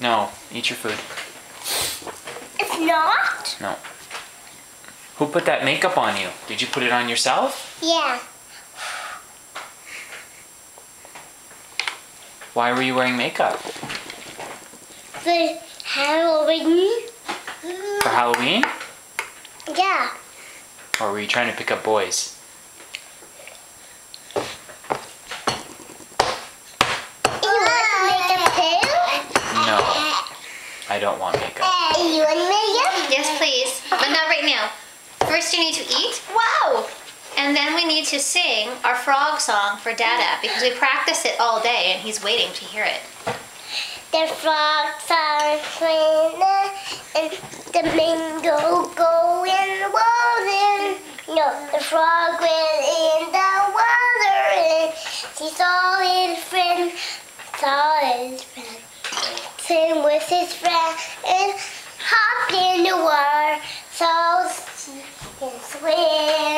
No, eat your food. It's not? No. Who put that makeup on you? Did you put it on yourself? Yeah. Why were you wearing makeup? For Halloween? For Halloween? Yeah. Or were you trying to pick up boys? You want makeup too? No. I don't want makeup. You want makeup? Yes, please. But not right now. First you need to eat. Wow! And then we need to sing our frog song for Dada because we practiced it all day and he's waiting to hear it. The frogs are swimming and the mango go in the water. No, the frog went in the water and he saw his friend, swim with his friend and hopped in the water so he can swim.